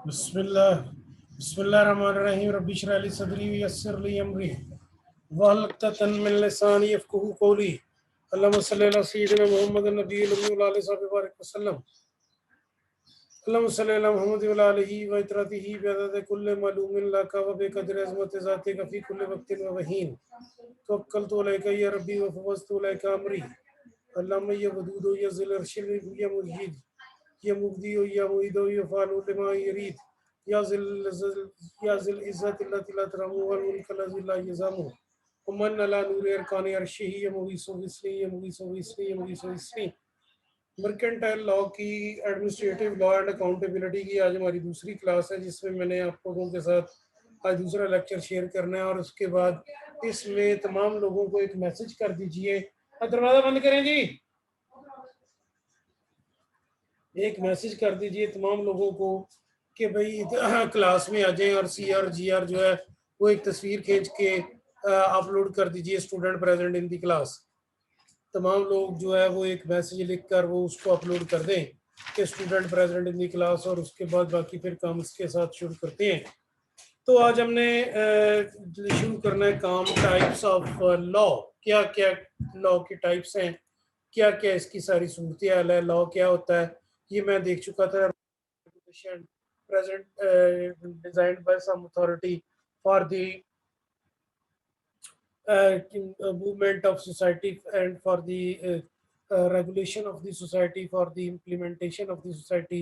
बिस्मिल्लाह बिस्मिल्लाहिर्रहमानिर्रहीम रब्बि इश्रह ली सदरी वयस्सिर ली अमरी वहल उक़दतन मिन लिसानी यफ़क़हू क़ौली अल्लाहुम्मा सल्लि अला सय्यिदिना मुहम्मदिन नबिय्यिल उम्मी व अला आलिहि वसहबिहि वसल्लम अल्लाहुम्मा सल्लि अला मुहम्मद व अला आलिहि व इत्रतिहि बिअदद कुल्लि मालूमिन लका व बिक़द्रि अज़मति ज़ातिका फ़ी कुल्लि वक़्तिन वहीन तवक्कलतु अलैका या रब्बी व फ़वज़्तु इलैका अमरी अल्लाहुम्मा या वदूद या ज़िल अर्शिल या मुजीद या मुबदी या मुईद या फ़ालु लिमा यरीद या ज़िल इज़्ज़ति अल्लती ला तरहमु वल मुल्क लज़ी ला यज़ामु वमन अला नूरि अरकानि अर्शिही या मुगीसु बिस्मी या मुगीसु बिस्मी या मुगीसु बिस्मी। मर्केंटाइल लॉ की एडमिनिस्ट्रेटिव लॉ एंड अकाउंटेबिलिटी की आज हमारी दूसरी क्लास है, जिसमें मैंने आप लोगों के साथ आज दूसरा लेक्चर शेयर करना है। और उसके बाद इसमें तमाम लोगों को एक मैसेज कर दीजिए। दरवाज़ा बंद करें जी। एक मैसेज कर दीजिए तमाम लोगों को कि भाई क्लास में आ जाएं और सी और जी आर जो है वो एक तस्वीर खींच के अपलोड कर दीजिए, student present in the class. तमाम लोग जो है वो एक मैसेज लिखकर वो उसको अपलोड कर दें कि student present in the class, और उसके बाद बाकी फिर काम इसके साथ शुरू करते हैं। तो आज हमने शुरू करना है काम टाइप्स ऑफ लॉ। क्या क्या लॉ की टाइप्स हैं, क्या क्या इसकी सारी सूरत हाल है, लॉ क्या होता है, ये मैं देख चुका था। Present designed by some authority for the movement of society and for the regulation of the society, for the implementation of the society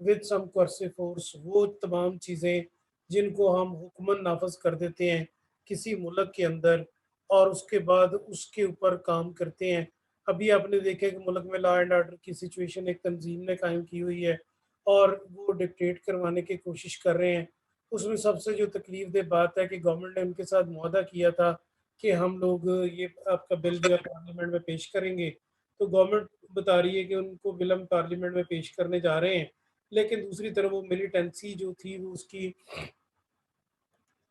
with some coercive force। वो तमाम चीज़ें जिनको हम हुक्मन नाफज कर देते हैं किसी मुल्क के अंदर और उसके बाद उसके ऊपर काम करते हैं। अभी आपने देखा कि मुल्क में लॉ एंड ऑर्डर की सिचुएशन एक तंजीम ने कायम की हुई है और वो डिक्टेट करवाने की कोशिश कर रहे हैं। उसमें सबसे जो तकलीफ दे बात है कि गवर्नमेंट ने उनके साथ मुआहदा किया था कि हम लोग ये आपका बिल जो है पार्लियामेंट में पेश करेंगे। तो गवर्नमेंट बता रही है कि उनको बिल हम पार्लियामेंट में पेश करने जा रहे हैं, लेकिन दूसरी तरफ वो मिलिटेंसी जो थी वो उसकी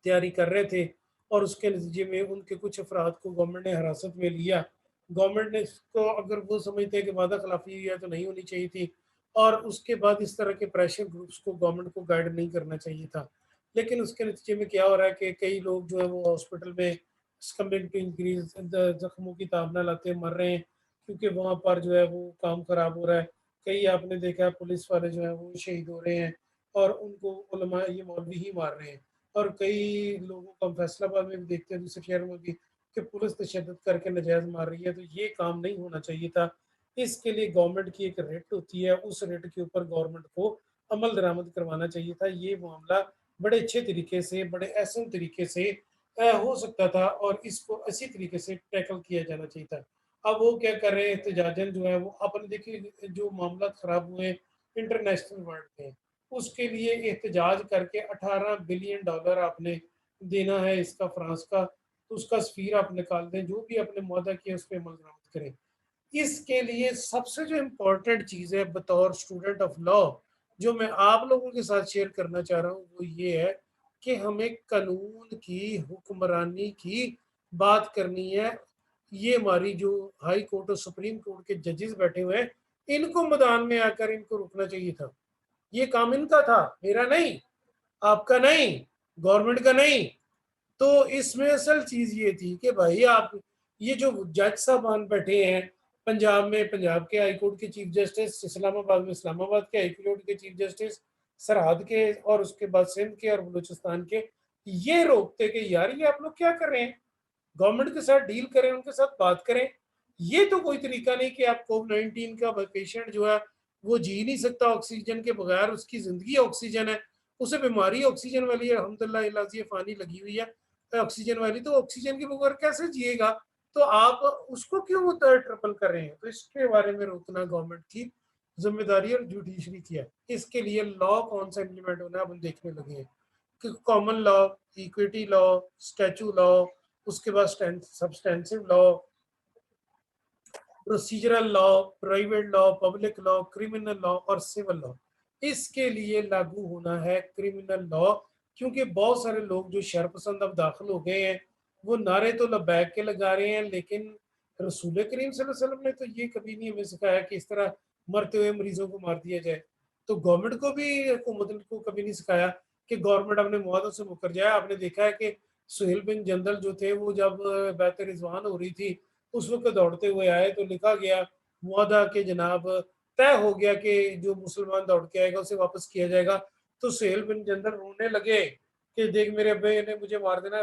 तैयारी कर रहे थे और उसके नतीजे में उनके कुछ अफराद को गवर्नमेंट ने हिरासत में लिया। गवर्नमेंट ने इसको, अगर वो समझते हैं कि वादा खिलाफी हुई है तो नहीं होनी चाहिए थी, और उसके बाद इस तरह के प्रेशर ग्रुप्स को गवर्नमेंट को गाइड नहीं करना चाहिए था। लेकिन उसके नतीजे में क्या हो रहा है कि कई लोग जो है वो हॉस्पिटल में स्कमिंग टू इंक्रीज जख्मों की ताब ना लाते मर रहे हैं, क्योंकि वहाँ पर जो है वो काम खराब हो रहा है। कई आपने देखा है पुलिस वाले जो है वो शहीद हो रहे हैं और उनको उलमा ये मौलवी ही मार रहे हैं। और कई लोगों को हम फैसलाबाद में भी देखते हैं, दूसरे शहर में भी, कि पुलिस तशद्दुद करके नजायज मार रही है। तो ये काम नहीं होना चाहिए था। इसके लिए गवर्नमेंट की एक रेट होती है, उस रेट के ऊपर गवर्नमेंट को अमल दरामद करवाना चाहिए था। ये मामला बड़े अच्छे तरीके से, बड़े एहसन तरीके से हो सकता था और इसको इसी तरीके से टैकल किया जाना चाहिए था। अब वो क्या कर रहे हैं, एहतजाजन जो है वो अपने देखिए जो मामला खराब हुए इंटरनेशनल वर्ल्ड में, उसके लिए एहतजाज करके 18 बिलियन डॉलर आपने देना है इसका, फ्रांस का। तो उसका सफीर आप निकाल दें, जो भी आपने मुआहदा किया उस पर अमल दरामद करें। इसके लिए सबसे जो इम्पोर्टेंट चीज़ है बतौर स्टूडेंट ऑफ लॉ जो मैं आप लोगों के साथ शेयर करना चाह रहा हूँ वो ये है कि हमें कानून की हुक्मरानी की बात करनी है। ये हमारी जो हाई कोर्ट और सुप्रीम कोर्ट के जजेस बैठे हुए हैं, इनको मैदान में आकर इनको रुकना चाहिए था। ये काम इनका था, मेरा नहीं, आपका नहीं, गवर्नमेंट का नहीं। तो इसमें असल चीज ये थी कि भाई आप ये जो जज साहबान बैठे हैं पंजाब में, पंजाब के हाई कोर्ट के चीफ जस्टिस, इस्लामाबाद में इस्लामाबाद के हाई कोर्ट के चीफ जस्टिस, सरहद के और उसके बाद सिंध के और बलूचिस्तान के, ये रोकते कि यार ये आप लोग क्या कर रहे हैं, गवर्नमेंट के साथ डील करें, उनके साथ बात करें। ये तो कोई तरीका नहीं कि आप कोविड-19 का पेशेंट जो है वो जी नहीं सकता ऑक्सीजन के बगैर, उसकी जिंदगी ऑक्सीजन है, उसे बीमारी ऑक्सीजन वाली है, अल्हम्दुलिल्लाह इलाजी फानी लगी हुई है ऑक्सीजन वाली, तो ऑक्सीजन के बगैर कैसे जिएगा। तो आप उसको क्यों ट्रिपल कर रहे हैं। तो इसके बारे में रोकना गवर्नमेंट की जिम्मेदारी और जुडिशरी की है। इसके लिए लॉ कौन सा इम्प्लीमेंट होना है अब हम देखने लगे हैं कि common law, equity law, statue law, उसके बाद substantive law, procedural law, private law, public law, criminal law और सिविल लॉ। इसके लिए लागू होना है क्रिमिनल लॉ, क्योंकि बहुत सारे लोग जो शरपसंद अब दाखिल हो गए हैं वो नारे तो लबैक के लगा रहे हैं, लेकिन रसूल करीम सल्लल्लाहु अलैहि वसल्लम ने तो ये कभी नहीं हमें सिखाया कि इस तरह मरते हुए मरीजों को मार दिया जाए। तो गवर्नमेंट को भी, हुकूमत को कभी नहीं सिखाया कि गवर्नमेंट अपने मुआहदों से मुकर जाए। आपने देखा है कि सुहेल बिन जंदल जो थे वो जब बैत रिजवान हो रही थी उस वक्त दौड़ते हुए आए तो लिखा गया मुआहदा के जनाब तय हो गया कि जो मुसलमान दौड़ के आएगा उसे वापस किया जाएगा। तो सुहेल बिन जंदल रोने लगे कि देख मेरे अब्बे ने मुझे मार देना,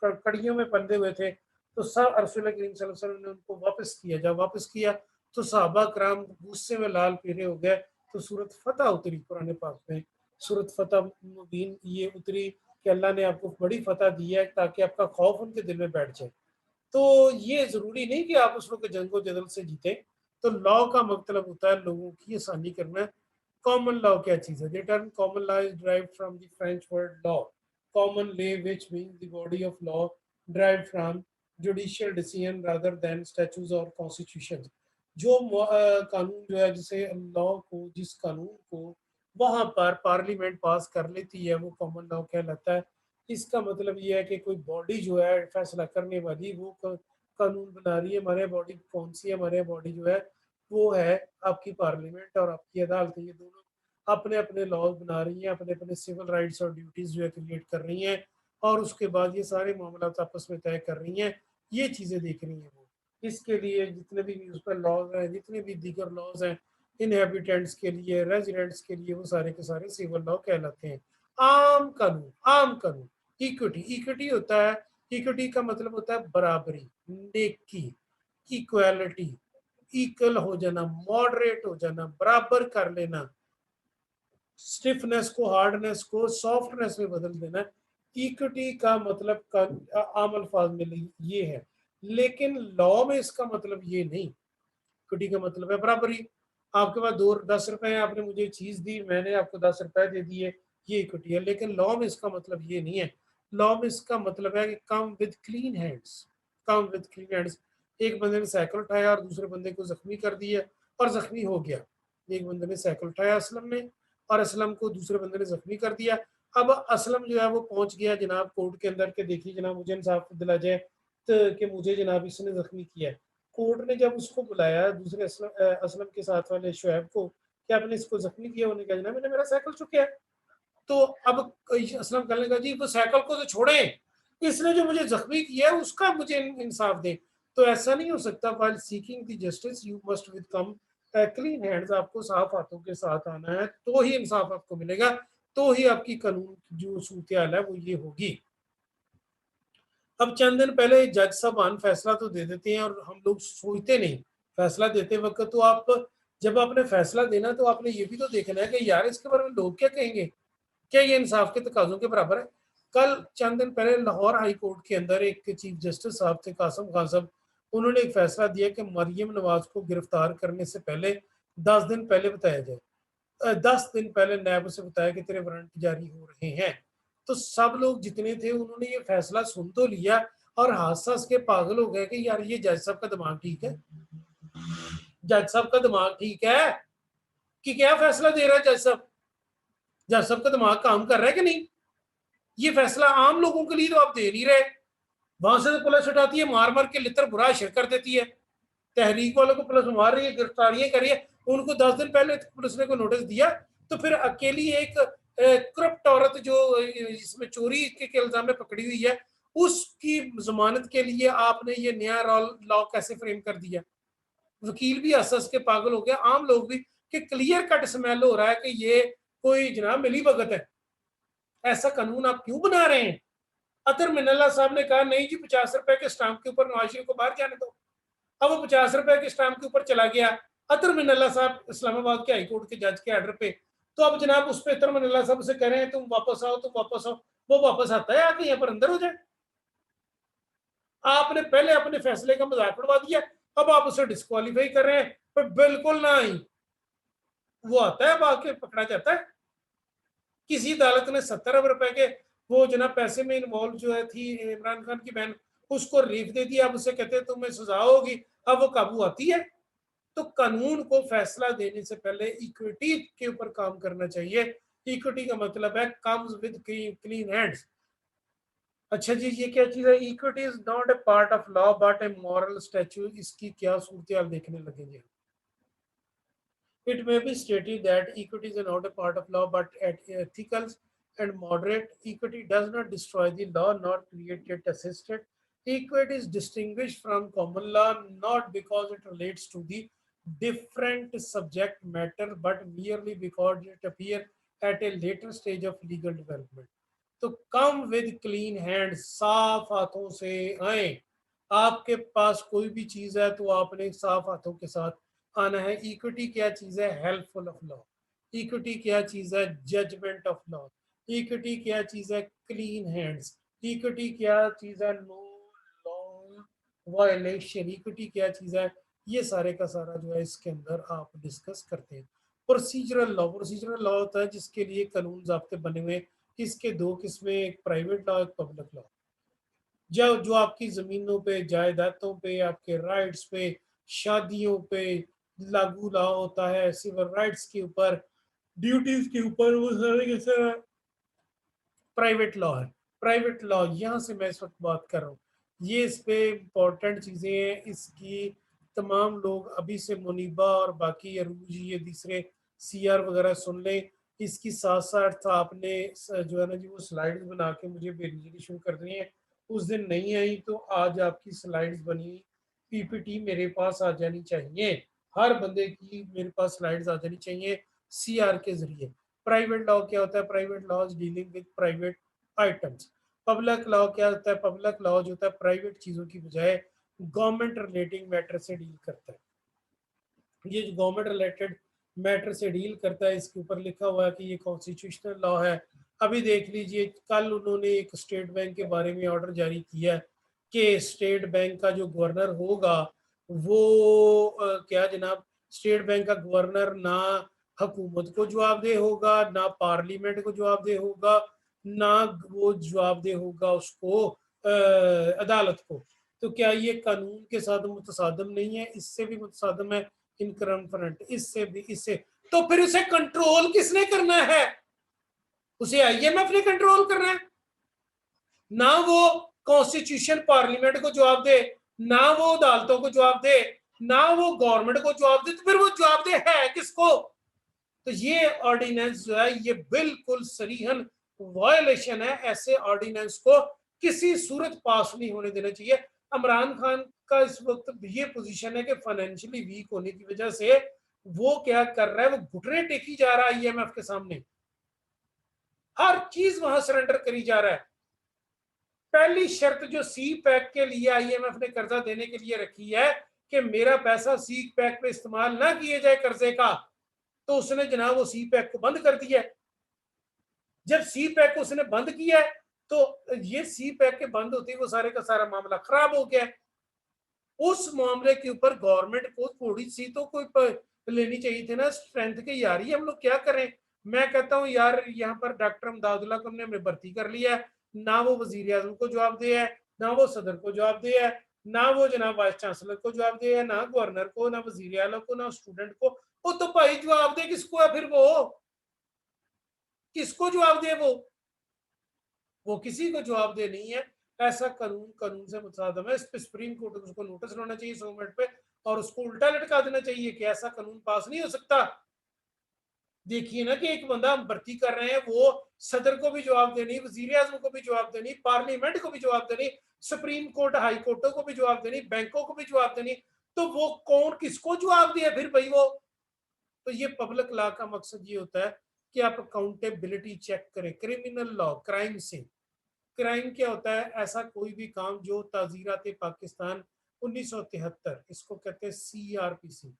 कड़ियों में बंधे हुए थे। तो सब रसूल करीम सल्लल्लाहु अलैहि वसल्लम ने उनको वापस किया। जब वापस किया तो सहाबा कराम गुस्से में लाल पीले हो गए। तो सूरत फतह उतरी कुरान पाक में, सूरत फतह मुबीन ये उतरी कि अल्लाह ने आपको बड़ी फतह दी है ताकि आपका खौफ उनके दिल में बैठ जाए। तो ये जरूरी नहीं कि आप उस वक्त जंगो जदल से जीते। तो लॉ का मतलब होता है लोगों की आसानी करना। कॉमन लॉ क्या चीज है? The term common law is derived from the French word law common lay which mean the body of law derived from judicial decision rather than statutes और कॉन्स्टिट्यूशन। जो कानून जो है जिसे लॉ को, जिस कानून को वहां पर पार्लियामेंट पास कर लेती है वो कॉमन लॉ कहलाता है। इसका मतलब ये है कि कोई बॉडी जो है फैसला करने वाली वो कानून बना रही है। हमारे बॉडी कौन सी है? हमारे बॉडी जो है वो है आपकी पार्लियामेंट और आपकी अदालत। ये दोनों अपने अपने लॉज बना रही हैं, अपने अपने सिविल राइट्स और ड्यूटीज जो है क्रिएट कर रही हैं और उसके बाद ये सारे मामला आपस में तय कर रही हैं। ये चीजें देख रही हैं वो। इसके लिए जितने भी म्यूनसिपल लॉज हैं, जितने भी दीगर लॉज हैं इनहेबिटेंट्स के लिए, रेजिडेंट्स के लिए, वो सारे के सारे सिविल लॉ कहलाते हैं। आम कानून, आम कानून। इक्विटी, इक्विटी होता है, इक्विटी का मतलब होता है बराबरी, नेकी, इक्वालिटी, इक्वल हो जाना, मॉडरेट हो जाना, बराबर कर लेना, स्टिफनेस को हार्डनेस को सॉफ्टनेस में बदल देना। इक्विटी का मतलब का आम अल्फाज में ये है, लेकिन लॉ में इसका मतलब ये नहीं। इक्विटी का मतलब है बराबरी। आपके पास 10 रुपए हैं, आपने मुझे चीज दी, मैंने आपको 10 रुपए दे दिए, ये इक्विटी है। लेकिन लॉ में इसका मतलब ये नहीं है। लॉ में इसका मतलब है कि come with clean hands, come with clean hands. एक बंदे ने साइकिल उठाया और दूसरे बंदे को जख्मी कर दिया और जख्मी हो गया। एक बंदे ने साइकिल उठाया असलम ने, और असलम को दूसरे बंदे ने जख्मी कर दिया। अब असलम जो है वो पहुंच गया जनाब कोर्ट के अंदर के, देखिए जनाब मुझे इंसाफ दिला जाए तो कि मुझे जनाब इसने जख्मी किया है। कोर्ट ने जब उसको बुलाया दूसरे असलम के साथ वाले शुएब को कि आपने इसको जख्मी किया, उन्होंने कहा जनाब मैंने मेरा साइकिल चुका है। तो अब असलम कहने लगा जी वो साइकिल को तो छोड़े, इसने जो मुझे जख्मी किया है उसका मुझे इंसाफ दे। तो ऐसा नहीं हो सकता। While seeking the justice U must with come clean hands. आपको साफ हाथों के साथ आना है तो ही इंसाफ आपको मिलेगा, तो ही आपकी कानून जो सूरत हाल है वो ये होगी। अब चंद दिन पहले जज साहबान फैसला तो दे देते हैं और हम लोग सोचते नहीं। फैसला देते वक्त तो आप, जब आपने फैसला देना तो आपने ये भी तो देखना है कि यार इसके बारे में लोग क्या कहेंगे, क्या ये इंसाफ के तकाजों के बराबर है? कल चंद दिन पहले लाहौर हाई कोर्ट के अंदर एक चीफ जस्टिस साहब थे कासिम खान साहब, उन्होंने एक फैसला दिया कि मरियम नवाज को गिरफ्तार करने से पहले 10 दिन पहले बताया जाए, 10 दिन पहले नैब से बताया कि तेरे वारंट जारी हो रहे हैं। तो सब लोग जितने थे उन्होंने ये फैसला सुन तो लिया और हादसा के पागल हो गए कि यार ये जज साहब का दिमाग ठीक है, जज साहब का दिमाग ठीक है कि क्या फैसला दे रहा है जज साहब? जज साहब का दिमाग काम कर रहा है कि नहीं? ये फैसला आम लोगों के लिए तो आप दे नहीं रहे। वहां से तो पुलिस उठाती है, मार मार के लितर बुरा शिर कर देती है, तहरीक वालों को पुलिस मार रही है, गिरफ्तारियां कर रही है। उनको 10 दिन पहले पुलिस ने को नोटिस दिया, तो फिर अकेली एक करप्ट औरत जो इसमें चोरी के इल्जाम में पकड़ी हुई है उसकी जमानत के लिए आपने ये नया लॉ कैसे फ्रेम कर दिया? वकील भी हंस हंस के पागल हो गया, आम लोग भी, कि क्लियर कट स्मेल हो रहा है कि ये कोई जनाब मिली भगत है। ऐसा कानून आप क्यों बना रहे हैं? अतर मिनल्ला साहब ने कहा नहीं जी 50 रुपए के स्टाम्प के ऊपर नवाज शरीफ को बाहर जाने दो। अब वो 50 रुपए के स्टाम्प के ऊपर चला गया अतर मिनल्ला साहब इस्लामाबाद के हाईकोर्ट के जज के ऑर्डर पे। तो अब जनाब उस पर अतर मिनल्ला साहब से कह रहे हैं तुम वापस आओ, तुम वापस आओ। वो वापस आता है आके यहाँ पर अंदर हो जाए? आपने पहले अपने फैसले का मजाक उड़वा दिया, अब आप उसे डिस्कालीफाई कर रहे हैं। पर बिल्कुल ना ही, वो आता है बाकी पकड़ा जाता है। किसी अदालत ने 70 अरब रुपए के वो जनाब पैसे में इन्वॉल्व जो है थी इमरान खान की बहन, उसको रिलीफ दे दिया। अब उसे कहते हैं तुम्हें सजा होगी, अब वो काबू आती है। तो कानून को फैसला देने से पहले इक्विटी के ऊपर काम करना चाहिए। इक्विटी का मतलब है कम्स विद क्लीन हैंड्स। अच्छा जी, ये क्या चीज है? Equity is not a part of law but A moral statue. इसकी क्या सूरत हाल देखने लगेंगे? It may be stated that equity is not a part of law, but at ethical and moderate, equity does not destroy the law nor create it, assist it. Equity is distinguished from common law not because it relates to the different subject matter, but merely because it appears at a later stage of legal development. तो come with clean hand, साफ हाथों से आए। आपके पास कोई भी चीज है तो आपने साफ हाथों के साथ आना है। इक्विटी क्या चीज है? Helpful of law. इक्विटी क्या चीज है? Judgement of law. इक्विटी क्या चीज है? Clean hands. इक्विटी क्या चीज है? No law violation. इक्विटी क्या चीज है? ये सारे का सारा जो है इसके अंदर आप डिस्कस करते हैं। प्रोसीजरल लॉ, प्रोसीजरल लॉ होता है जिसके लिए कानून ज़ाब्ते बने हुए। इसके दो किस्में, एक प्राइवेट लॉ, एक पब्लिक लॉ। जो आपकी जमीनों पे, जायदादों पे, आपके राइट्स पे, शादियों पे लागू लॉ होता है, सिविल राइट्स के ऊपर, ड्यूटीज के ऊपर, वो सारे के सारा प्राइवेट लॉ है। प्राइवेट लॉ यहाँ से मैं इस वक्त बात कर रहा हूँ, ये इस पे इम्पोर्टेंट चीज़ें हैं। इसकी तमाम लोग अभी से मुनीबा और बाकी अरूज ये दूसरे सीआर वगैरह सुन लें। इसकी साथ साथ आपने जो है ना जी वो स्लाइड्स बना के मुझे भेजनी शुरू कर दी है। उस दिन नहीं आई तो आज आपकी स्लाइड्स बनी पीपीटी मेरे पास आ जानी चाहिए। हर बंदे की मेरे पास स्लाइड्स आ जानी चाहिए सीआर के जरिए। प्राइवेट लॉ क्या होता है? Private law dealing with private items. Public law क्या होता है? पब्लिक लॉ जो होता है प्राइवेट चीजों की बजाय गवर्नमेंट रिलेटिंग मैटर से डील करता है। ये जो गवर्नमेंट रिलेटेड मैटर से डील करता है, इसके ऊपर लिखा हुआ है कि ये कॉन्स्टिट्यूशनल लॉ है। अभी देख लीजिए, कल उन्होंने एक स्टेट बैंक के बारे में ऑर्डर जारी किया है कि स्टेट बैंक का जो गवर्नर होगा वो क्या जनाब, स्टेट बैंक का गवर्नर ना हुकूमत को जवाबदेह होगा, ना पार्लियामेंट को जवाबदेह होगा, ना वो जवाबदेह होगा उसको अदालत को। तो क्या ये कानून के साथ मुतसादम नहीं है? इससे भी मुतसादम है, इनकरंट, इससे भी, इससे। तो फिर उसे कंट्रोल किसने करना है? उसे आईएमएफ ने कंट्रोल करना है। ना वो कॉन्स्टिट्यूशन पार्लियामेंट को जवाब दे, ना वो अदालतों को जवाब दे, ना वो गवर्नमेंट को जवाब दे, तो फिर वो जवाब दे है किसको? तो ये ऑर्डिनेंस जो है ये बिल्कुल सरीहन वायलेशन है। ऐसे ऑर्डिनेंस को किसी सूरत पास नहीं होने देना चाहिए। इमरान खान का इस वक्त ये पोजीशन है कि फाइनेंशियली वीक होने की वजह से वो क्या कर रहा है? वो घुटने टेकी जा रहा है आईएमएफ के सामने, हर चीज वहां सरेंडर करी जा रहा है। पहली शर्त जो सी पैक के लिए आईएमएफ ने कर्जा देने के लिए रखी है कि मेरा पैसा सी पैक पे इस्तेमाल ना किए जाए कर्जे का, तो उसने जनाब वो सी पैक को बंद कर दिया है। जब सी पैक को उसने बंद किया है तो ये सी पैक के बंद होते ही वो सारे का सारा मामला खराब हो गया है। उस मामले के ऊपर गवर्नमेंट को थोड़ी सी तो कोई लेनी चाहिए थी ना स्ट्रेंथ के। यार ये हम लोग क्या करें? मैं कहता हूँ यार यहाँ पर डॉक्टर अमदादुल्ला को हमने भर्ती कर लिया है, ना वो वजीर आजम को जवाब दे है, ना वो सदर को जवाब दे है, ना वो जनाब वाइस चांसलर को जवाब दे है, ना गवर्नर को, ना वजीर आला को, ना स्टूडेंट को। वो तो भाई जवाब दे किसको है? फिर वो किसको जवाब दे? वो किसी को जवाब दे नहीं है। ऐसा कानून कानून से मुतसादम है। इस पे सुप्रीम कोर्ट को उसको नोटिस लाना चाहिए 100 मिनट पे और उसको उल्टा लटका देना चाहिए कि ऐसा कानून पास नहीं हो सकता। देखिए ना कि एक बंदा हम भर्ती कर रहे हैं, वो सदर को भी जवाब देनी, वजीर आजम को भी जवाब देनी, पार्लियामेंट को भी जवाब देनी, सुप्रीम कोर्ट हाई कोर्टों को भी जवाब देनी, बैंकों को भी जवाब देनी। तो वो कौन किसको जवाब दिया फिर भाई वो? तो ये पब्लिक लॉ का मकसद ये होता है कि आप अकाउंटेबिलिटी चेक करें। क्रिमिनल लॉ, क्राइम से, क्राइम क्या होता है? ऐसा कोई भी काम जो ताजीरात पाकिस्तान 1973, इसको कहते हैं सीआरपीसी,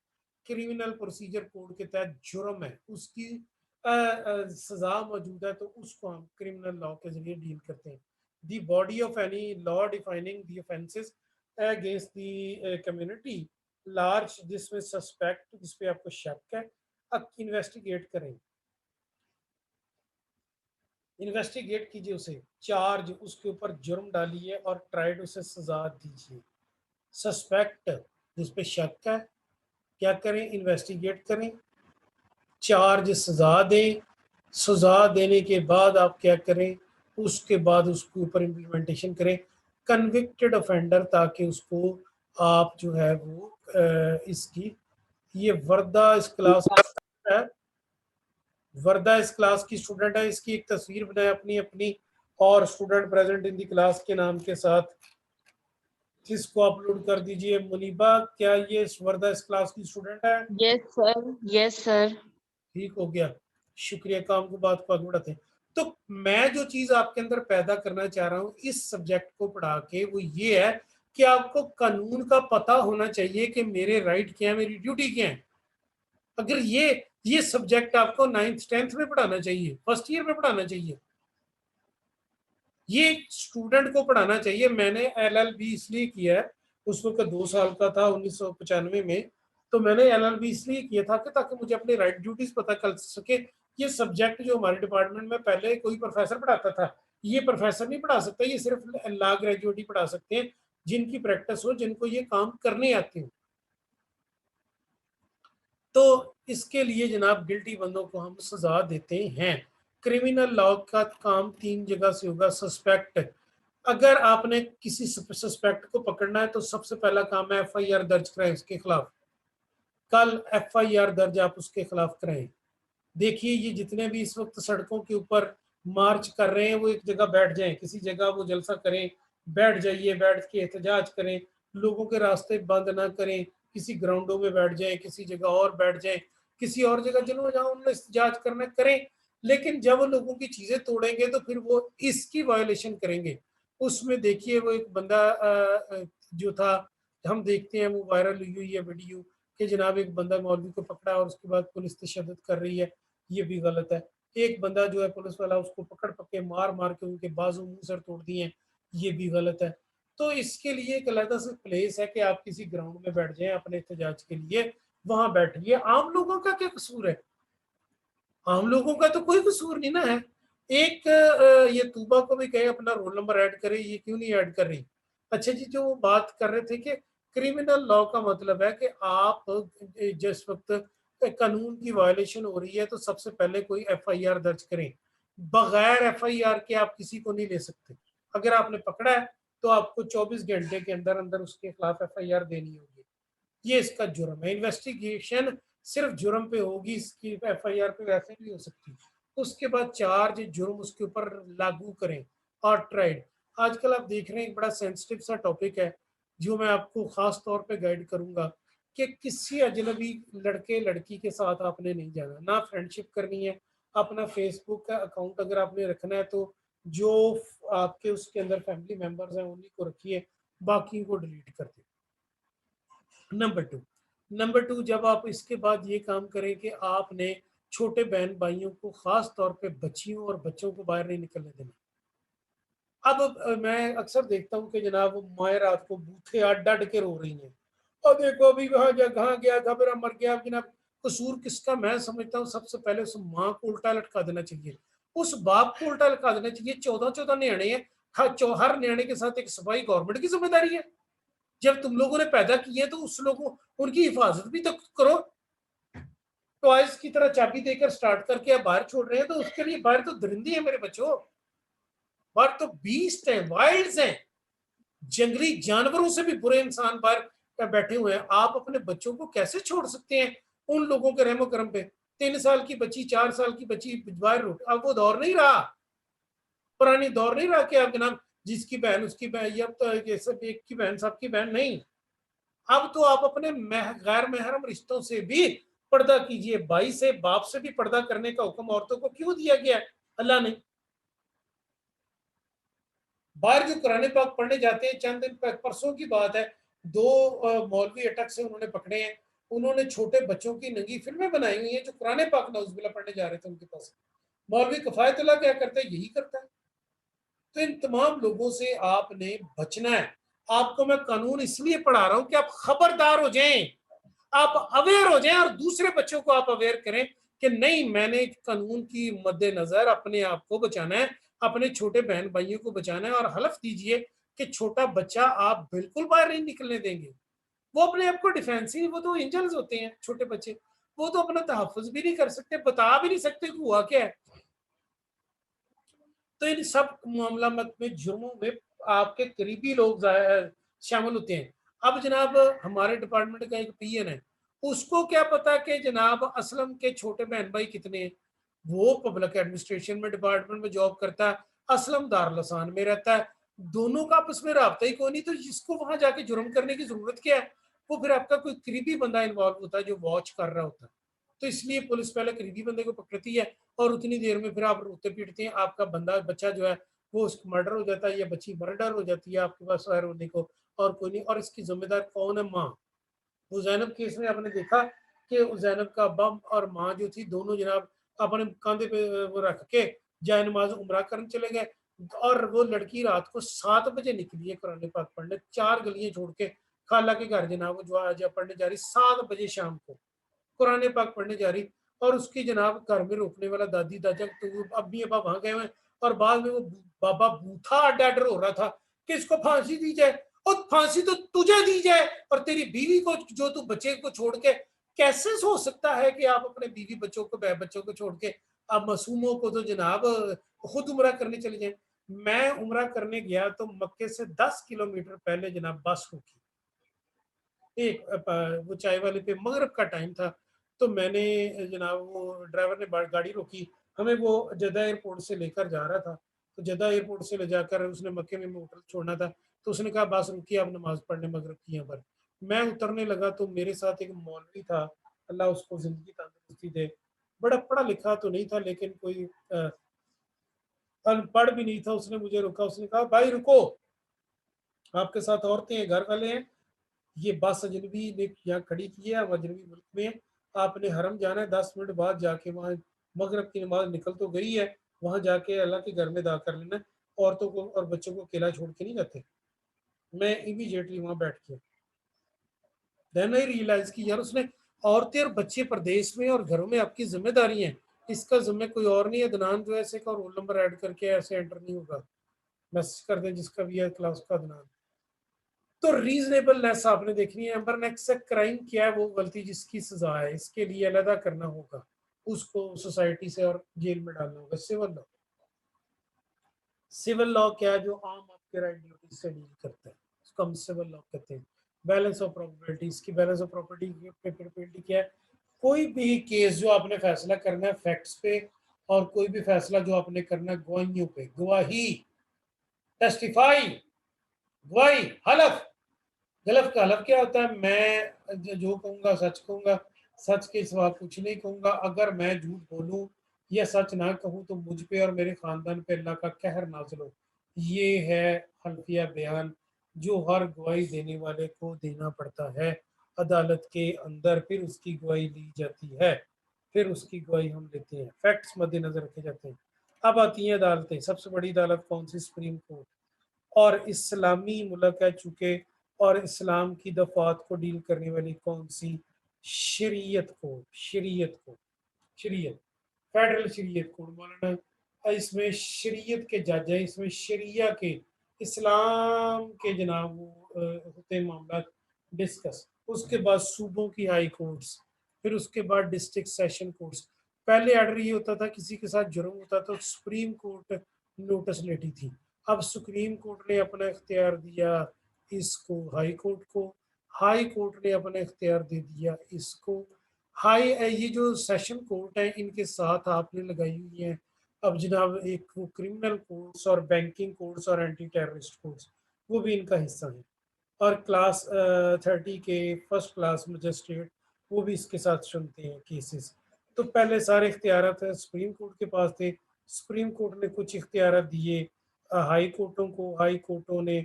क्रिमिनल प्रोसीजर कोड के तहत जुर्म है, उसकी सजा मौजूद है, तो उसको हम क्रिमिनल लॉ के जरिए डील करते हैं। The body of any law defining the offences against the community large जिसमें सस्पेक्ट, जिसपे आपको शक है, अब इन्वेस्टिगेट करें, इन्वेस्टिगेट कीजिए, उसे चार्ज, उसके ऊपर जुर्म डालिए और ट्राइड उसे सजा दीजिए। सस्पेक्ट जिस पे शक है, क्या करें? इन्वेस्टिगेट करें, चार्ज सजा दें, सजा देने के बाद आप क्या करें? उसके बाद उसके ऊपर इम्प्लीमेंटेशन करें कन्विक्टेड ऑफेंडर, ताकि उसको आप जो है वो इसकी ये वर्दा इस क्लास है, वर्दा इस क्लास की स्टूडेंट है। इसकी एक तस्वीर बनाए अपनी अपनी और student present in the class के नाम के साथ, जिसको अपलोड कर दीजिए। मुनीबा, क्या ये वर्दा इस क्लास की स्टूडेंट है? Yes sir, yes sir. ठीक हो गया, शुक्रिया। काम को बात को आगे बढ़ाते हैं। तो मैं जो चीज आपके अंदर पैदा करना चाह रहा हूं इस सब्जेक्ट को पढ़ा के, वो ये है कि आपको कानून का पता होना चाहिए कि मेरे राइट क्या है, मेरी ड्यूटी क्या है। अगर ये सब्जेक्ट आपको 9th 10th में पढ़ाना चाहिए, फर्स्ट ईयर में पढ़ाना चाहिए, ये स्टूडेंट को पढ़ाना चाहिए। मैंने एलएलबी इसलिए किया है, उस वक्त 2 साल का था 1995 में, तो मैंने एलएलबी इसलिए किया था कि ताकि मुझे अपनी राइट ड्यूटीज पता कर सके। ये सब्जेक्ट जो हमारे डिपार्टमेंट में पहले कोई प्रोफेसर पढ़ाता था, ये प्रोफेसर नहीं पढ़ा सकता, ये सिर्फ लॉ ग्रेजुएट ही पढ़ा सकते हैं, जिनकी प्रैक्टिस हो, जिनको ये काम करने आते हो। तो इसके लिए जनाब गिल्टी बंदों को हम सजा देते हैं। क्रिमिनल लॉ का काम 3 जगह से होगा। सस्पेक्ट, अगर आपने किसी सस्पेक्ट को पकड़ना है तो सबसे पहला काम है एफआईआर दर्ज कराएं उसके खिलाफ। कल एफआईआर दर्ज आप उसके खिलाफ कराएं। देखिए ये जितने भी इस वक्त सड़कों के ऊपर मार्च कर रहे हैं, वो एक जगह बैठ जाएं, किसी जगह वो जलसा करें, बैठ जाइए, बैठ के एहतजाज करें, लोगों के रास्ते बंद ना करें, किसी ग्राउंडों में बैठ जाएं, किसी जगह और बैठ जाएं, किसी और जगह जिन्होंने जहां उन्होंने एहतजाज करना करें। लेकिन जब लोगों की चीजें तोड़ेंगे तो फिर वो इसकी वायोलेशन करेंगे। उसमें देखिए वो एक बंदा जो था, हम देखते हैं वो वायरल हुई है वीडियो कि जनाब एक बंदा मौलवी को पकड़ा और उसके बाद पुलिस तशद्दुद कर रही है, ये भी गलत है। एक बंदा जो है पुलिस वाला उसको पकड़ पकड़ मार मार के उनके बाजू मुंह सर तोड़ दिए हैं, ये भी गलत है। तो इसके लिए एक अलग से प्लेस है कि आप किसी ग्राउंड में बैठ जाएं अपने एहतजाज के लिए, वहां बैठिए। आम लोगों का क्या कसूर है? आम लोगों का तो कोई कसूर नहीं ना है। एक ये तूबा को भी कहे अपना रोल नंबर ऐड करे, ये क्यों नहीं ऐड कर रही? अच्छा जी, जो बात कर रहे थे कि क्रिमिनल लॉ का मतलब है कि आप जिस वक्त कानून की वायलेशन हो रही है तो सबसे पहले कोई एफआईआर दर्ज करें। बगैर एफआईआर के आप किसी को नहीं ले सकते। अगर आपने पकड़ा है तो आपको 24 घंटे के अंदर अंदर उसके खिलाफ एफआईआर देनी होगी। ये इसका जुर्म है। इन्वेस्टिगेशन सिर्फ जुर्म पे होगी, इसकी एफआईआर पे वैसे नहीं हो सकती। उसके बाद चार्ज जुर्म उसके ऊपर लागू करें और ट्राइड। आजकल आप देख रहे हैं एक बड़ा सेंसिटिव सा टॉपिक है जो मैं आपको खास तौर पे गाइड करूंगा कि किसी अजनबी लड़के लड़की के साथ आपने नहीं जाना, ना फ्रेंडशिप करनी है। अपना फेसबुक का अकाउंट अगर आपने रखना है तो जो आपके उसके अंदर फैमिली मेंबर्स हैं उन्हीं को रखिए, बाकी को डिलीट कर दें। नंबर टू, जब आप इसके बाद ये काम करें कि आपने छोटे बहन भाइयों को, खास तौर पे बच्चियों और बच्चों को बाहर नहीं निकलने देना। अब मैं अक्सर देखता हूँ कि जनाब माए रात को बूथे अड अड के रो रही हैं, और देखो अभी वहां कहाँ गया था, मेरा मर गया। जनाब कसूर किसका? मैं समझता हूँ सबसे पहले उस माँ को उल्टा लटका देना चाहिए, उस बाप को उल्टा लटका देना चाहिए। 14-14 न्याणे हैं, हर न्याणे के साथ एक सफाई गवर्नमेंट की जिम्मेदारी है। जब तुम लोगों ने पैदा किए तो उस लोगों उनकी हिफाजत भी तो करो। टॉयज की तरह चाबी देकर स्टार्ट करके आप बाहर छोड़ रहे हैं तो उसके लिए बाहर तो दरिंदी है मेरे बच्चों, बाहर तो बीस्ट हैं, वाइल्ड्स हैं, जंगली जानवरों से भी बुरे इंसान बाहर बैठे हुए हैं। आप अपने बच्चों को कैसे छोड़ सकते हैं उन लोगों के रहमो करम पे? 3 साल की बच्ची, 4 साल की बच्ची बाहर रोट, अब वो दौर नहीं रहा, पुरानी दौर नहीं रहा कि आप जनाब जिसकी बहन उसकी बहन, ये अब तो ये सब एक की बहन सबकी बहन नहीं। अब तो आप अपने गैर महरम रिश्तों से भी पर्दा कीजिए। भाई से, बाप से भी पर्दा करने का हुक्म औरतों को क्यों दिया गया है? अल्लाह ने। बाहर जो कुरान पाक पढ़ने जाते हैं, चंद दिन परसों की बात है, 2 मौलवी अटक से उन्होंने पकड़े हैं। उन्होंने छोटे बच्चों की नंगी फिल्में बनाई हुई हैं जो कुरान पाक नौजुबिल्ला पढ़ने जा रहे थे उनके पास। मौलवी कफायतुल्लाह क्या करता है? यही करता है। तो इन तमाम लोगों से आपने बचना है। आपको मैं कानून इसलिए पढ़ा रहा हूं कि आप खबरदार हो जाएं, आप अवेयर हो जाएं और दूसरे बच्चों को आप अवेयर करें कि नहीं, मैंने कानून की मद्देनजर अपने आप को बचाना है, अपने छोटे बहन भाइयों को बचाना है। और हलफ दीजिए कि छोटा बच्चा आप बिल्कुल बाहर नहीं निकलने देंगे। वो अपने आप को डिफेंस ही, वो तो एंजल्स होते हैं छोटे बच्चे, वो तो अपना तहफ़्फ़ुज़ भी नहीं कर सकते, बता भी नहीं सकते कि हुआ क्या है। तो इन सब मामला में, जुर्मों में आपके करीबी लोग शामिल होते हैं। अब जनाब हमारे डिपार्टमेंट का एक पीएन है, उसको क्या पता कि जनाब असलम के छोटे बहन भाई कितने हैं। वो पब्लिक एडमिनिस्ट्रेशन में डिपार्टमेंट में जॉब करता है, असलम दारुल में रहता है। दोनों का आपस में राब्ता ही कोई नहीं, तो जिसको वहां जाके जुर्म करने की जरूरत क्या है। वो फिर आपका कोई करीबी बंदा इन्वॉल्व होता है जो वॉच कर रहा होता है। तो इसलिए पुलिस पहले करीबी बंदे को पकड़ती है और उतनी देर में फिर आप रोते पीटते हैं, आपका बंदा बच्चा जो है वो उसका मर्डर हो जाता है या बच्ची मर्डर हो जाती है आपके पास रोने को। और कोई नहीं, और इसकी जिम्मेदार कौन है? माँ। वो जैनब केस में आपने देखा कि जैनब का अब्बा और माँ जो थी दोनों जनाब अपने कंधे पे वो रख के जाए नमाज उमरा करने चले गए। और वो लड़की रात को 7 बजे निकली है कुरान पाक पढ़ने, 4 गलियां छोड़ के खाला के घर जनाब जो आज पढ़ने जा रही 7 बजे शाम को कुरान पाक पढ़ने जा रही। और उसकी जनाब घर में रोकने वाला दादी दादा तो अम्मी अब्बा वहां गए हुए। और बाद में वो बाबा बूथा डैडर हो रहा था कि इसको फांसी दी जाए, और फांसी तो तुझे दी जाए और तेरी बीवी को जो तू बच्चे को छोड़ के कैसे हो सकता है कि आप अपने बीवी बच्चों को बच्चों को छोड़ के आप मासूमों को तो जनाब खुद उम्रा करने चले जाए। मैं उम्रा करने गया तो मक्के से 10 किलोमीटर पहले जनाब बस रुकी एक वो चाय वाले पे, मगरिब का टाइम था। तो मैंने जनाब वो ड्राइवर ने गाड़ी रोकी, हमें वो जद्दा एयरपोर्ट से लेकर जा रहा था। तो जद्दा एयरपोर्ट से ले जाकर उसने मक्के में होटल छोड़ना था। तो उसने कहा बस रुकिए आप नमाज पढ़ने मगरिब की यहाँ पर। मैं उतरने लगा तो मेरे साथ एक मौलवी था, अल्लाह उसको जिंदगी तंदुरुस्ती दे। बड़ा पढ़ा लिखा तो नहीं था लेकिन कोई अनपढ़ भी नहीं था। उसने मुझे रोका, उसने कहा भाई रुको, आपके साथ औरतें हैं, घर वाले हैं, ये बस अजनबी ने यहाँ खड़ी की है, अब अजनबी मुल्क में आपने हरम जाना है, 10 मिनट बाद जाके वहाँ मगरब की नमाज निकल तो गई है, वहां जाके अल्लाह के घर में अदा कर लेना। औरतों को और बच्चों को अकेला छोड़ के नहीं जाते। मैं इमीडिएटली वहां बैठ गया। देन आई रियलाइज की यार उसने औरतें और बच्चे प्रदेश में और घरों में आपकी जिम्मेदारी है, इसका जिम्मे कोई और नहीं है। अदनान जो है ऐसे का रोल नंबर ऐड करके ऐसे एंटर नहीं होगा, मैसेज कर दें जिसका भी है क्लास का अदनान। तो रीजनेबलनेस आपने देखनी है। नंबर नेक्स्ट क्राइम क्या है, वो गलती जिसकी सजा है, इसके लिए अलहदा करना होगा उसको सोसाइटी से और जेल में डालना होगा। सिविल लॉ, सिविल लॉ क्या है? जो आम आपके राइट ड्यूटी से डील करता है उसको हम सिविल लॉ कहते हैं। बैलेंस ऑफ प्रॉपर्टी, इसकी बैलेंस ऑफ प्रॉपर्टी क्या है? कोई भी केस जो आपने फैसला करना है फैक्ट्स पे, और कोई भी फैसला जो आपने करना है गवाहियों पे, गवाही, टेस्टिफाई, गवाही, हलफ। गलत का हलफ क्या होता है? मैं जो कहूंगा सच कहूंगा, सच के सिवा कुछ नहीं कहूंगा। अगर मैं झूठ बोलूं या सच ना कहूं तो मुझ पे और मेरे खानदान पे अल्लाह का कहर नाज़िल हो। ये है हल्फिया बयान जो हर गवाही देने वाले को देना पड़ता है अदालत के अंदर, फिर उसकी गवाही ली जाती है, फिर उसकी गवाही हम लेते हैं, फैक्ट्स मद्देनजर रखे जाते हैं। अब आती हैं अदालतें। सबसे बड़ी अदालत कौन सी? Supreme court. और इस्लामी मुल्क है चूंकि, और इस्लाम की दफात को डील करने वाली कौन सी? शरीयत कोड, शरीयत कोड, शरीयत, फेडरल शरीयत कोड। मौलाना इसमें शरीयत के जज है, इसमें शरिया के, इस्लाम के जनाब वो होते हैं मामला डिस्कस। उसके बाद सूबों की हाई कोर्ट्स, फिर उसके बाद डिस्ट्रिक्ट सेशन कोर्ट्स। पहले आर्डर ये होता था किसी के साथ जुर्म होता तो सुप्रीम कोर्ट नोटिस लेती थी। अब सुप्रीम कोर्ट ने अपना इख्तियार दिया इसको हाई कोर्ट को, हाई कोर्ट ने अपना इख्तियार दे दिया इसको हाई। ये जो सेशन कोर्ट है इनके साथ आपने लगाई हुई है अब जनाब एक वो क्रिमिनल कोर्ट्स और बैंकिंग कोर्ट्स और एंटी टेररिस्ट कोर्ट्स, वो भी इनका हिस्सा है। और क्लास 30 के फर्स्ट क्लास मजिस्ट्रेट वो भी इसके साथ सुनते हैं केसेस। तो पहले सारे इख्तियार सुप्रीम कोर्ट के पास थे। सुप्रीम कोर्ट ने कुछ इख्तियार दिए हाई कोर्टों को, हाई कोर्टों ने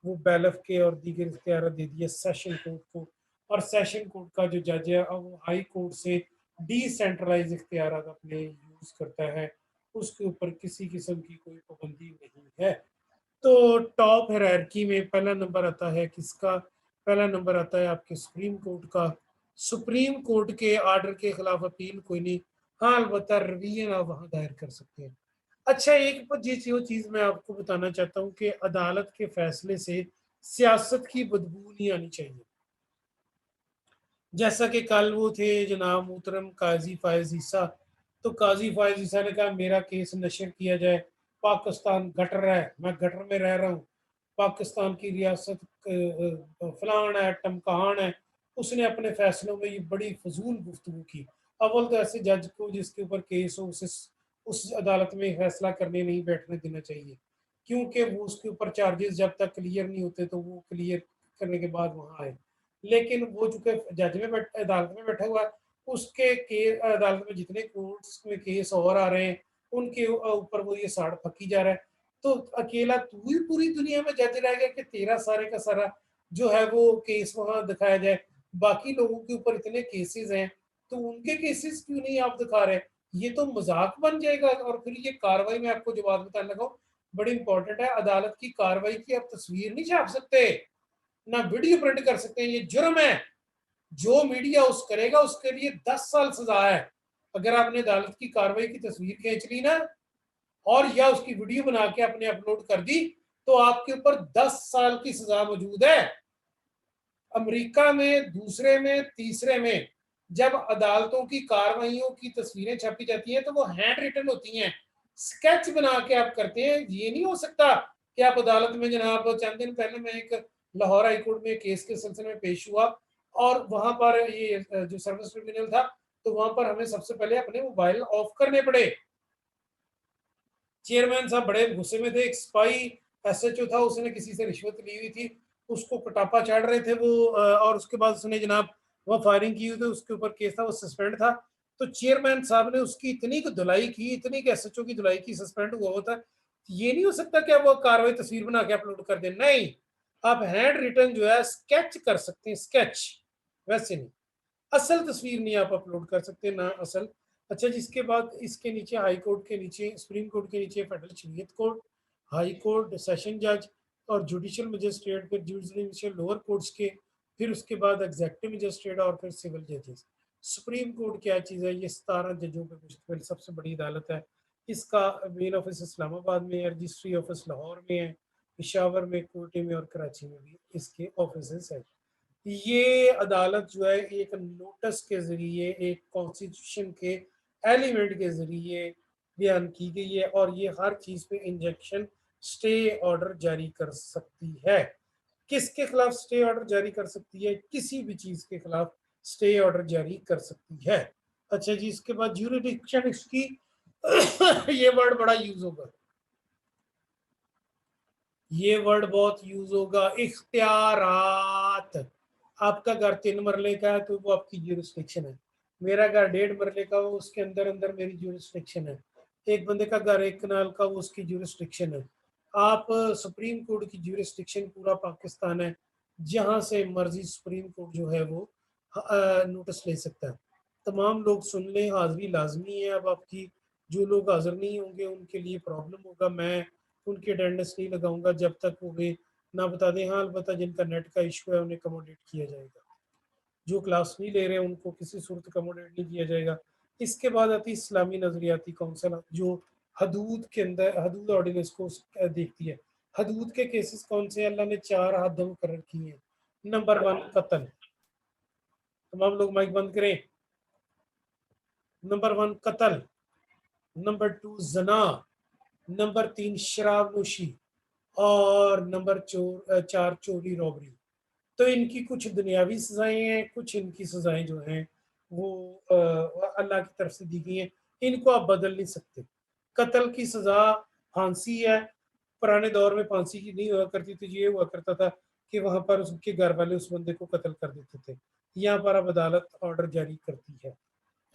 वो बैलफ के और दीगर इख्तियार दे दिए सेशन कोर्ट को। और सेशन कोर्ट का जो जज है अब वो हाई कोर्ट से डिसेंट्रलाइज इख्तियार अपने यूज करता है, उसके ऊपर किसी किस्म की कोई पाबंदी नहीं है। तो टॉप हायरार्की में पहला नंबर आता है किसका? पहला नंबर आता है आपके सुप्रीम कोर्ट का। सुप्रीम कोर्ट के आर्डर के खिलाफ अपील कोई नहीं, हाँ अलबत्ता रवियन आप वहां दायर कर सकते हैं। अच्छा एक जो चीज मैं आपको बताना चाहता हूँ कि अदालत के फैसले से सियासत की बदबू नहीं आनी चाहिए। जैसा कि कल वो थे जनाब मोहतरम काजी फायज ईसा, तो काजी फायज ईसा ने कहा मेरा केस नशर किया जाए, पाकिस्तान गटर है, मैं गटर में रह रहा हूँ, पाकिस्तान की रियासत फलान है टमकान है, उसने अपने फैसलों में ये बड़ी फजूल गुफ्तगू की। अव्वल तो ऐसे जज को जिसके ऊपर केस हो उस अदालत में फैसला करने नहीं बैठने देना चाहिए, क्योंकि वो उसके ऊपर चार्जेस जब तक क्लियर नहीं होते तो वो क्लियर करने के बाद वहाँ आए। लेकिन वो चूंकि जज में अदालत में बैठा हुआ है, उसके के अदालत में जितने कोर्ट्स में केस और आ रहे हैं उनके ऊपर वो ये साड़ फकी जा रहा है। तो अकेला तू ही पूरी दुनिया में जज रह गया कि तेरा सारे का सारा जो है वो केस वहां दिखाया जाए। बाकी लोगों के ऊपर इतने केसेस हैं, तो उनके केसेस क्यों नहीं आप दिखा रहे? ये तो मजाक बन जाएगा। और फिर ये कार्रवाई में आपको जो बात बताने लगा हूं, बड़ी इंपॉर्टेंट है। अदालत की कार्रवाई की आप तस्वीर नहीं छाप सकते, ना वीडियो प्रिंट कर सकते हैं, ये जुर्म है। जो मीडिया उस करेगा उसके लिए 10 साल सजा है। अगर आपने अदालत की कार्रवाई की तस्वीर खींच ली ना, और या उसकी वीडियो बना के आपने अपलोड कर दी, तो आपके ऊपर 10 साल की सजा मौजूद है। अमेरिका में, दूसरे में, तीसरे में जब अदालतों की कार्रवाइयों की तस्वीरें छापी जाती हैं तो वो हैंड रिटन होती हैं, स्केच बना के आप करते हैं। ये नहीं हो सकता कि आप अदालत में, जनाब चंद दिन पहले मैं एक लाहौर हाईकोर्ट में केस के सिलसिले में पेश हुआ, और वहां पर ये जो सर्विस ट्रिब्यूनल था, तो वहां पर हमें सबसे पहले अपने मोबाइल ऑफ करने पड़े। चेयरमैन साहब बड़े गुस्से में थे। एक स्पाई एसएचओ था, उसने किसी से रिश्वत ली हुई थी, उसको कटापा चाड़ रहे थे वो, और उसके बाद उसने जनाब वह फायरिंग की हुई थी, उसके ऊपर केस था, वो सस्पेंड था। तो चेयरमैन साहब ने उसकी इतनी धुलाई की, इतनी एसएचओ की धुलाई की, सस्पेंड हुआ होता। ये नहीं हो सकता कि आप वो कार्रवाई तस्वीर बना के अपलोड कर दें। नहीं, आप हैंड रिटन जो है स्केच कर सकते हैं, स्केच, वैसे नहीं। असल तस्वीर नहीं आप अपलोड कर सकते ना असल। अच्छा, जिसके बाद इसके नीचे हाई कोर्ट के नीचे, सुप्रीम कोर्ट के नीचे फेडरल शरीयत कोर्ट, हाई कोर्ट, सेशन जज और जुडिशियल मजिस्ट्रेट, फिर जुडिशियल लोअर कोर्ट्स के, फिर उसके बाद एग्जेक्टिव मजिस्ट्रेट और फिर सिविल जजेस। सुप्रीम कोर्ट क्या चीज़ है? ये 17 जजों पर मुश्तमिल सबसे बड़ी अदालत है। इसका मेन ऑफिस इस्लामाबाद में है, रजिस्ट्री ऑफिस लाहौर में है, पिशावर में, कोयटे में और कराची में भी इसके ऑफिस है। ये अदालत जो है एक नोटिस के जरिए, एक कॉन्स्टिट्यूशन के एलिमेंट के जरिए बयान की गई है, और ये हर चीज पे इंजेक्शन स्टे ऑर्डर जारी कर सकती है। किसके खिलाफ स्टे ऑर्डर जारी कर सकती है? किसी भी चीज के खिलाफ स्टे ऑर्डर जारी कर सकती है। अच्छा जी, इसके बाद ज्यूरिडिक्शन इसकी ये वर्ड बड़ा यूज होगा, ये वर्ड बहुत यूज होगा, इख्तियारात। आपका घर 3 मरले का है तो वो आपकी ज्यूरिस्डिक्शन है। मेरा घर 1.5 मरले का, वो उसके अंदर अंदर मेरी ज्यूरिस्डिक्शन है। एक बंदे का घर 1 कनाल का, वो उसकी ज्यूरिस्डिक्शन है। आप सुप्रीम कोर्ट की ज्यूरिस्डिक्शन पूरा पाकिस्तान है, जहां से मर्जी सुप्रीम कोर्ट जो है वो नोटिस ले सकता है। तमाम लोग सुन लें, हाजिरी लाजमी है अब आपकी। जो लोग हाजिर नहीं होंगे उनके लिए प्रॉब्लम होगा। मैं उनकी अटेंडेंस नहीं लगाऊंगा जब तक वो वे ना बता दें। हाँ, अलबत्ता जिनका नेट का इशू है उन्हें कमोडेट किया जाएगा। जो क्लास नहीं ले रहे हैं उनको किसी सूरत कमोडेट नहीं किया जाएगा। इसके बाद आती है इस्लामी नजरियाती कौंसिल, जो हदूद के अंदर हदूद ऑर्डिनेंस को देखती है। हदूद के केसेस कौन से? अल्लाह ने 4 हद मुकर्रर किए हैं। नंबर 1 कत्ल। तमाम लोग माइक बंद करें। नंबर 1 कत्ल, नंबर 2 जना, नंबर 3 शराब नोशी, और नंबर 4 चोरी रॉबरी। तो इनकी कुछ दुनियावी सजाएं हैं, कुछ इनकी सजाएं जो हैं वो अल्लाह की तरफ से दी गई हैं। इनको आप बदल नहीं सकते। कत्ल की सजा फांसी है। पुराने दौर में फांसी की नहीं हुआ करती थी, ये हुआ करता था कि वहां पर उसके घर वाले उस बंदे को कत्ल कर देते थे। यहाँ पर अब अदालत ऑर्डर जारी करती है।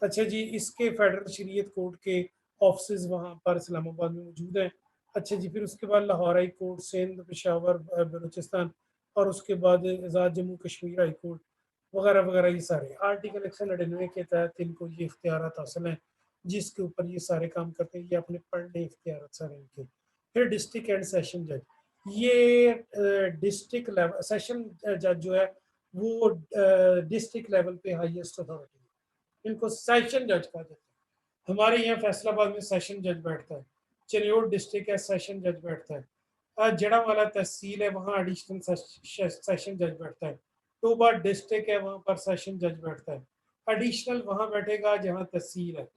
अच्छा जी, इसके फेडरल शरीयत कोर्ट के ऑफिस वहाँ पर इस्लामाबाद में मौजूद हैं। अच्छा जी, फिर उसके बाद लाहौर हाई कोर्ट, सिंध, पेशावर, बलूचिस्तान, और उसके बाद आज़ाद जम्मू कश्मीर हाई कोर्ट वगैरह वगैरह, ये सारे आर्टिकल 199 के तहत इनको ये इख्तियारात हासिल हैं, जिसके ऊपर ये सारे काम करते हैं। ये अपने पढ़ ले इख्तियारात सारे इनके। फिर डिस्ट्रिक्ट एंड सेशन जज, ये डिस्ट्रिक्ट लेवल सेशन जज जो है वो डिस्ट्रिक्ट लेवल पे हाईएस्ट अथॉरिटी है। इनको सेशन जज कहा जाता है। हमारे यहाँ फैसलाबाद में सेशन जज बैठता है। चनियोट डिस्ट्रिक्ट है, सेशन जज बैठता है। जड़ावाला तहसील है, वहाँ एडिशनल सेशन जज बैठता है। टोबा डिस्ट्रिक्ट है, वहाँ पर सेशन जज बैठता है। एडिशनल वहाँ बैठेगा जहाँ तहसील है।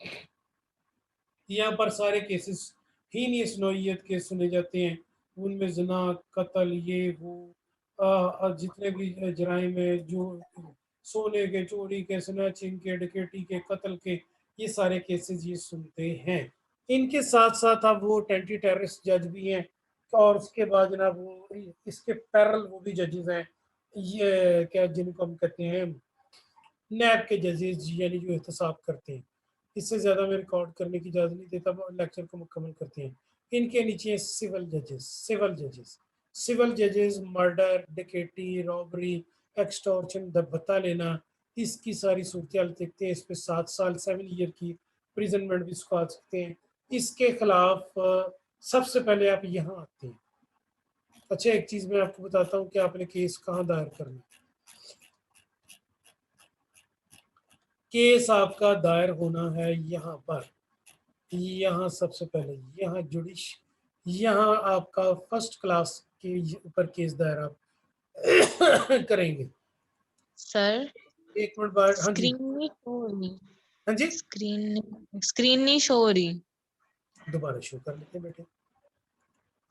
यहाँ पर सारे केसेस हीनियस नौइयत के सुने जाते हैं। उनमें जना, कत्ल, ये वो जितने भी जराइम है, जो सोने के, चोरी के, स्नैचिंग के, डकैती के, कत्ल के, ये सारे केसेस ये सुनते हैं। इनके साथ साथ अब वो एंटी टेररिस्ट जज भी हैं, और उसके बाद जनाब वो इसके पैरल वो भी जजेस हैं, ये क्या जिनको हम कहते हैं नैब के जजेस, यानी जो एहतसाब करते हैं। इससे ज़्यादा मैं रिकॉर्ड करने की इजाज़त नहीं देता, लेक्चर को मुकम्मल करते हैं। इनके नीचे सिविल जजेस। सिविल जजेस मर्डर, डकैती, रॉबरी, एक्सटॉर्शन, भत्ता लेना, इसकी सारी सूरत देखते हैं। इस पर 7 साल 7 ईयर की प्रिजनमेंट भी उसको आ सकते हैं। इसके खिलाफ सबसे पहले आप यहाँ आते हैं। अच्छा, एक चीज़ मैं आपको बताता हूँ कि आपने केस कहाँ दायर करना है। केस आपका दायर होना है यहाँ पर, यहाँ सबसे पहले यहाँ जुडिश, यहाँ आपका फर्स्ट क्लास के ऊपर केस दायर आप करेंगे। सर, एक मिनट बाद, हाँ जी, स्क्रीन नहीं शो हो रही। हाँ जी, स्क्रीन नहीं शो हो रही। दोबारा शो कर लेते हैं बेटे।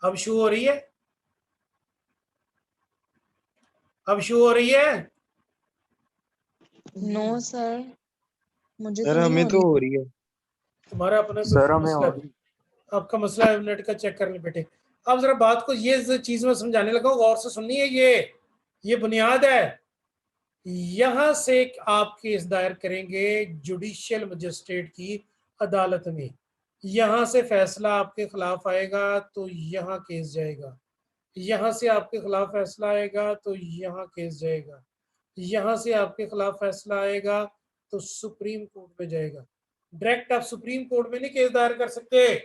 अब शो हो रही है, अब शो हो रही है। नो सर, मुझे तो सर नहीं हमें हो तो रही। हो रही है। तुम्हारा अपना कुछ सर हमें मसला हो है, रही आपका मसला है, नेट का चेक कर ले बेटे। अब जरा बात को ये चीज में समझाने लगा हूं, गौर से सुननी है। ये बुनियाद है। यहां से आप केस दायर करेंगे जुडिशियल मजिस्ट्रेट की अदालत में। यहां से फैसला आपके खिलाफ आएगा तो यहां केस जाएगा, यहां से आपके खिलाफ फैसला आएगा तो यहां केस जाएगा, यहां से आपके खिलाफ फैसला आएगा तो सुप्रीम कोर्ट में जाएगा। डायरेक्ट आप सुप्रीम कोर्ट में नहीं केस दायर कर सकते।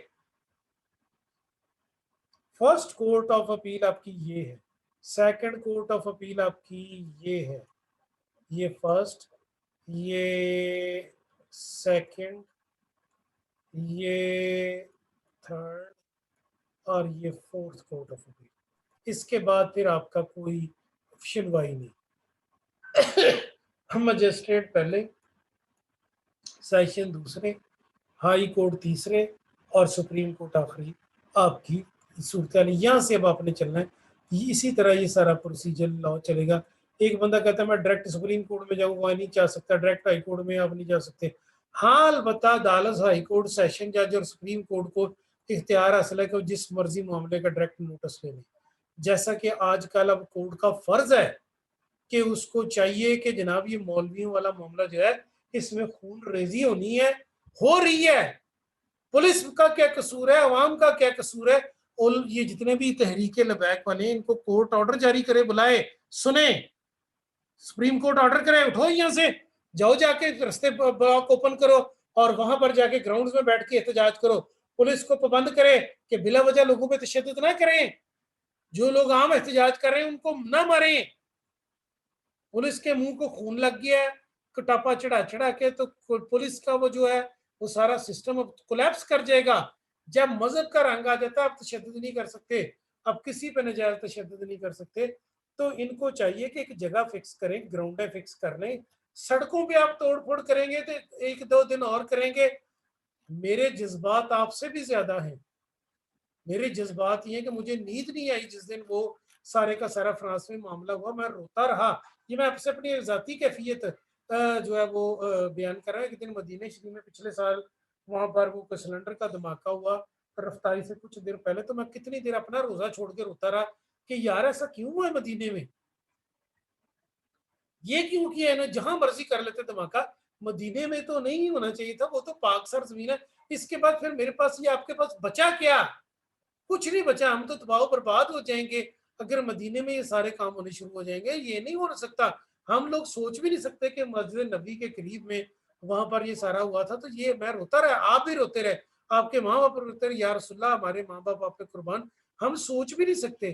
फर्स्ट कोर्ट ऑफ अपील आपकी ये है, सेकंड कोर्ट ऑफ अपील आपकी ये है, ये फर्स्ट, ये सेकंड, ये थर्ड, और ये फोर्थ कोर्ट ऑफ अपील। इसके बाद फिर आपका कोई सुनवाई नहीं। मजिस्ट्रेट पहले, सेशन दूसरे, हाई कोर्ट तीसरे, और सुप्रीम कोर्ट आखिरी आपकी सूरत। यहाँ से अब आपने चलना है। इसी तरह ये सारा प्रोसीजर लॉ चलेगा। एक बंदा कहता है मैं डायरेक्ट सुप्रीम कोर्ट में जाऊँ, वहाँ नहीं जा सकता, डायरेक्ट हाई कोर्ट में आप नहीं जा सकते। हाँ, अलबत्ता अदालत, हाई कोर्ट, सेशन जज और सुप्रीम कोर्ट को इख्तियार हासिल है कि जिस मर्जी मामले का डायरेक्ट नोटिस ले लें। जैसा कि आजकल अब कोर्ट का फर्ज है कि उसको चाहिए कि जनाब ये मौलवियों वाला मामला जो है इसमें खून रेजी होनी है, हो रही है। पुलिस का क्या कसूर है, अवाम का क्या कसूर है? और ये जितने भी तहरीके लबैक वाले, इनको कोर्ट ऑर्डर जारी करे, बुलाए, सुने, सुप्रीम कोर्ट ऑर्डर करे, उठो यहाँ से, जाओ, जाके रास्ते ब्लॉक ओपन करो और वहां पर जाके ग्राउंड में बैठ के एहतजाज करो। पुलिस को पाबंद करे कि बिला वजह लोगों पर तशद्दुद ना करें, जो लोग आम एहतजाज कर रहे हैं उनको ना मारें। पुलिस के मुंह को खून लग गया है कटापा चढ़ा चढ़ा के, तो पुलिस का वो जो है वो सारा सिस्टम अब कोलैप्स कर जाएगा। जब मजहब का रंग आ जाता है, आप तशद्दुद नहीं कर सकते, अब किसी पे नजायज तशद्दुद नहीं कर सकते। तो इनको चाहिए कि एक जगह फिक्स करें, ग्राउंड फिक्स कर लें। सड़कों पे आप तोड़ फोड़ करेंगे तो 1-2 दिन और करेंगे। मेरे जज्बात आपसे भी ज्यादा हैं। मेरे जज्बात ये हैं कि मुझे नींद नहीं आई जिस दिन वो सारे का सारा फ्रांस में मामला हुआ, मैं रोता रहा। ये मैं आपसे अपनी जाती कैफियत जो है वो बयान कर रहा हूँ। एक दिन मदीने शरीफ में पिछले साल वहां पर वो सिलेंडर का धमाका हुआ रफ्तारी से कुछ देर पहले, तो मैं कितनी देर अपना रोजा छोड़ के रोता रहा कि यार ऐसा क्यों हुआ है मदीने में, ये क्यों किया है ना, जहां मर्जी कर लेते धमाका, मदीने में तो नहीं होना चाहिए था, वो तो पाक सर जमीन है। इसके बाद फिर मेरे पास ये आपके पास बचा क्या? कुछ नहीं बचा। हम तो तबाह बर्बाद हो जाएंगे अगर मदीने में ये सारे काम होने शुरू हो जाएंगे। ये नहीं हो सकता। हम लोग सोच भी नहीं सकते कि मस्जिद नबी के करीब में वहां पर ये सारा हुआ था। तो ये मैं रोता रहा, आप भी रोते रहे, आपके माँ बाप रोते रहे, या रसूलुल्लाह हमारे माँ बाप आप पे कुर्बान। हम सोच भी नहीं सकते।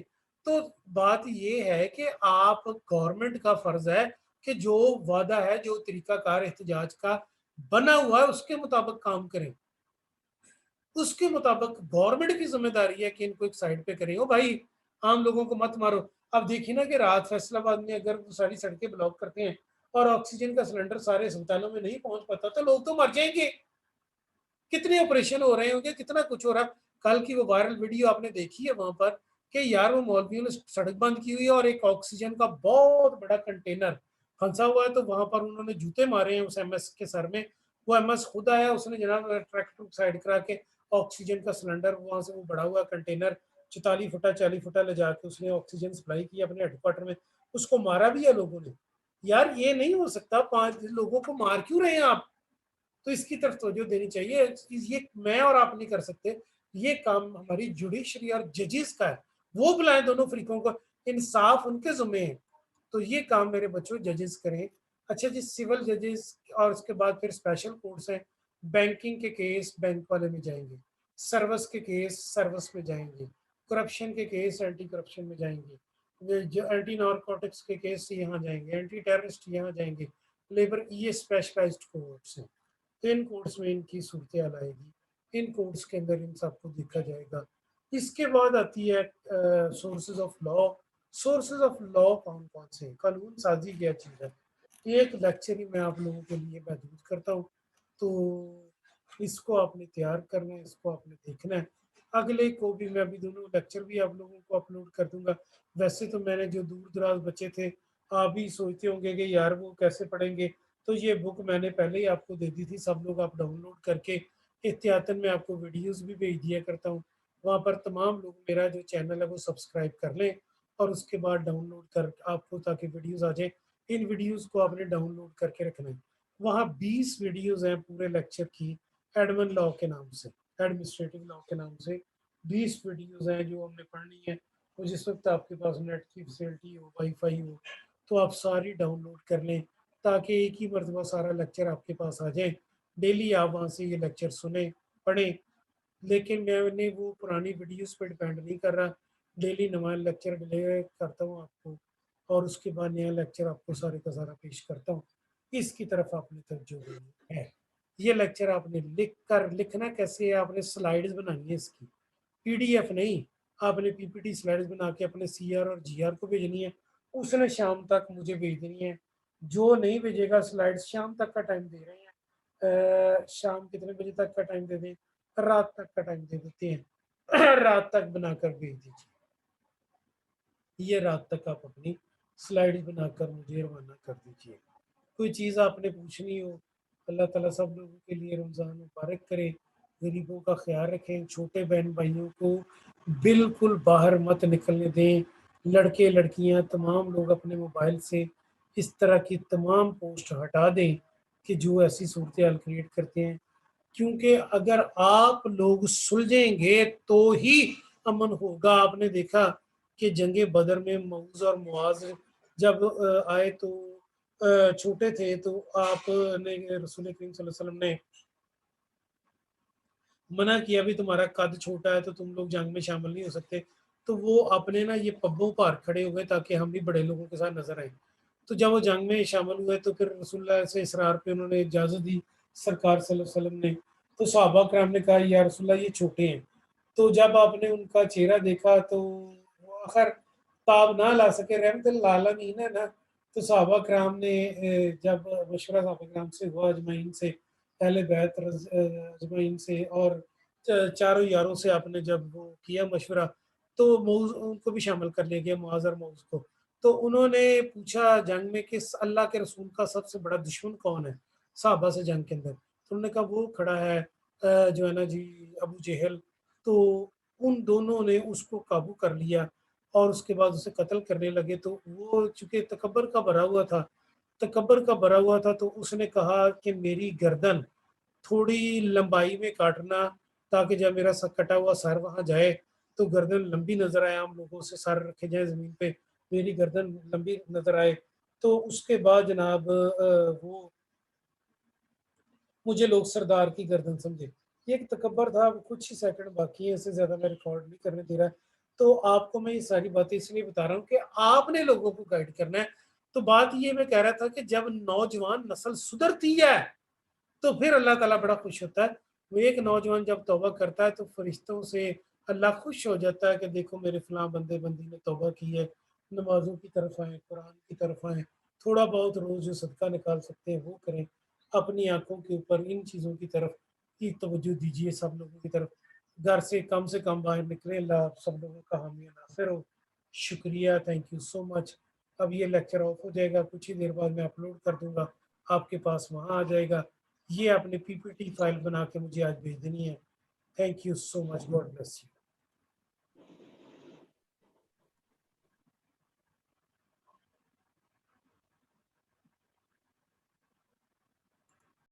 तो बात ये है कि आप, गवर्नमेंट का फर्ज है कि जो वादा है, जो तरीकाकार एहतजाज का बना हुआ है, उसके मुताबिक काम करें। उसके मुताबिक गवर्नमेंट की जिम्मेदारी है कि इनको एक साइड पे करें। ओ भाई, आम लोगों को मत मारो। अब देखिए ना कि रात फैसलाबाद में अगर सारी सड़कें ब्लॉक करते हैं और ऑक्सीजन का सिलेंडर सारे अस्पतालों में नहीं पहुंच पाता तो लोग तो मर जाएंगे। कितने ऑपरेशन हो रहे होंगे, कितना कुछ हो रहा। कल की वो वायरल वीडियो आपने देखी है वहां पर कि यार वो मौलवियों ने सड़क बंद की हुई है और एक ऑक्सीजन का बहुत बड़ा कंटेनर फंसा हुआ है, तो वहां पर उन्होंने जूते मारे हैं उस एमएस के सर में। वो एमएस खुद आया, उसने जनाब ट्रैक्टर साइड करा के ऑक्सीजन का सिलेंडर वहां से वो बड़ा हुआ कंटेनर 44 फुटा 40 फुटा ले जाके उसने ऑक्सीजन सप्लाई की अपने हेडक्वार्टर में। उसको मारा भी है लोगों ने। यार ये नहीं हो सकता, 5 लोगों को मार क्यों रहे हैं आप? तो इसकी तरफ तवज्जो देनी चाहिए। ये मैं और आप नहीं कर सकते, ये काम हमारी जुडिशरी और जजेस का है। वो बुलाएं दोनों फरीकों को, इंसाफ उनके जुम्मे है। तो ये काम मेरे बच्चों जजेस करें। अच्छा जी, सिविल जजेस और उसके बाद फिर स्पेशल कोर्ट्स हैं। बैंकिंग के केस बैंक वाले में जाएंगे, सर्विस के केस सर्विस में जाएंगे, करप्शन के केस एंटी करप्शन में जाएंगे, जो एंटी नारकोटिक्स के केस यहाँ जाएंगे, एंटी टेररिस्ट यहाँ जाएंगे, लेबर, ये स्पेशलाइज्ड कोर्ट्स हैं। इन कोर्ट्स में इनकी सूरत हाल आएगी, इन कोर्ट्स के अंदर इन सबको देखा जाएगा। इसके बाद आती है sources of law. Sources of law कौन कौन से हैं, कानून साजी क्या चीज़ है, एक लेक्चर ही मैं आप लोगों के लिए महदूद करता हूँ। तो इसको आपने तैयार करना है, इसको आपने देखना है। अगले को भी मैं अभी दोनों लेक्चर भी आप लोगों को अपलोड कर दूंगा। वैसे तो मैंने जो दूर दराज बच्चे थे, आप भी सोचते होंगे कि यार वो कैसे पढ़ेंगे, तो ये बुक मैंने पहले ही आपको दे दी थी, सब लोग आप डाउनलोड करके एहतियातन मैं आपको वीडियोस भी भेज दिया करता हूँ। वहाँ पर तमाम लोग मेरा जो चैनल है वो सब्सक्राइब कर लें और उसके बाद डाउनलोड कर आपको ताकि वीडियोस आ जाए। इन वीडियोस को आपने डाउनलोड करके रखना है। वहाँ 20 वीडियोस हैं पूरे लेक्चर की, एडमिन लॉ के नाम से, एडमिनिस्ट्रेटिव लॉ के नाम से 20 वीडियोस हैं जो हमने पढ़नी है। तो जिस वक्त आपके पास नेट की फैसिलिटी हो, वाईफाई हो, तो आप सारी डाउनलोड कर लें ताकि एक ही मरतबा सारा लेक्चर आपके पास आ जाए। डेली आप वहाँ से ये लेक्चर सुने पढ़ें। लेकिन मैंने वो पुरानी वीडियोस पे डिपेंड नहीं कर रहा, डेली नया लेक्चर डिलीवर करता हूँ आपको और उसके बाद नया लेक्चर आपको सारे का सारा पेश करता हूँ। इसकी तरफ आपने तवज्जो देनी है। ये लेक्चर आपने लिखना कैसे है, आपने स्लाइड्स बनानी है इसकी, पीडीएफ नहीं। आपने पीपीटी स्लाइड्स बना के अपने सीआर और जीआर को भेजनी है, उसने शाम तक मुझे भेज देनी है। जो नहीं भेजेगा स्लाइड्स, शाम तक का टाइम दे रहे हैं, शाम कितने बजे तक का टाइम दे दें, रात तक का टाइम दे देते हैं। रात तक बनाकर भेज दीजिए। ये रात तक आप अपनी स्लाइड बनाकर मुझे रवाना कर दीजिए। कोई चीज़ आपने पूछनी हो, अल्लाह ताला सब लोगों के लिए रमज़ान मुबारक करे, गरीबों का ख्याल रखें, छोटे बहन भाइयों को बिल्कुल बाहर मत निकलने दें। लड़के लड़कियां तमाम लोग अपने मोबाइल से इस तरह की तमाम पोस्ट हटा दें कि जो ऐसी सूरत हाल क्रिएट करते हैं। क्योंकि अगर आप लोग सुलझेंगे तो ही अमन होगा। आपने देखा कि जंगे बदर में मऊज और मुआज जब आए तो छोटे थे, तो आपने रसूल करीम सल्लल्लाहु अलैहि वसल्लम ने मना किया भी तुम्हारा कद छोटा है तो तुम लोग जंग में शामिल नहीं हो सकते। तो वो अपने ना ये पब्बों पर खड़े हुए ताकि हम भी बड़े लोगों के साथ नजर आए। तो जब वो जंग में शामिल हुए तो फिर रसूलुल्लाह से इसरार पे उन्होंने इजाज़त दी सरकार सल्लल्लाहु अलैहि वसल्लम ने। तो सहाबा कराम ने कहा या रसूलुल्लाह ये छोटे हैं। तो जब आपने उनका चेहरा देखा तो वो आखिर ताब ना ला सके, रहमतुल आलमीन है ना। तो सहाबा कराम ने जब मशवरा सहाबा कराम से हुआ, अजमाइन से, पहले बैत अजमाइन से और चारों यारों से आपने जब वो किया मशवरा, तो मऊज उनको भी शामिल कर लिया गया, मुआज और मऊज को। तो उन्होंने पूछा जंग में कि अल्लाह के रसूल का सबसे बड़ा दुश्मन कौन है साहबा से जंग के अंदर। तो उन्होंने कहा वो खड़ा है जो है ना जी, अबू जहल। तो उन दोनों ने उसको काबू कर लिया और उसके बाद उसे कत्ल करने लगे। तो वो चूंकि तकबर का भरा हुआ था, तकबर का भरा हुआ था, तो उसने कहा कि मेरी गर्दन थोड़ी लंबाई में काटना ताकि जब मेरा कटा हुआ सर वहां जाए तो गर्दन लंबी नजर आए, आम लोगों से सर रखे जाए जमीन पे, मेरी गर्दन लंबी नजर आए। तो उसके बाद जनाब वो मुझे लोग सरदार की गर्दन समझे। ये एक तकबर था। अब कुछ ही सेकंड बाकी है, इससे ज्यादा मैं रिकॉर्ड नहीं करने दे रहा। तो आपको मैं ये सारी बातें इसलिए बता रहा हूँ कि आपने लोगों को गाइड करना है। तो बात ये मैं कह रहा था कि जब नौजवान नस्ल सुधरती है तो फिर अल्लाह ताला बड़ा खुश होता है। वो एक नौजवान जब तौबा करता है तो फरिश्तों से अल्लाह खुश हो जाता है कि देखो मेरे फलां बंदे बंदी ने तौबा की है, नमाजों की तरफ आए, कुरान की तरफ आए, थोड़ा बहुत रोज जो सदका निकाल सकते हैं वो करें। अपनी आंखों के ऊपर इन चीज़ों की तरफ की तवज्जो दीजिए, सब लोगों की तरफ। घर से कम बाहर निकले। अल्लाह आप सब लोगों का हामी नासिर हो। शुक्रिया, थैंक यू सो मच। अब ये लेक्चर ऑफ हो जाएगा, कुछ ही देर बाद मैं अपलोड कर दूंगा, आपके पास वहाँ आ जाएगा। ये आपने पीपीटी फाइल बना के मुझे आज भेज देनी है। Thank you so much, God bless you.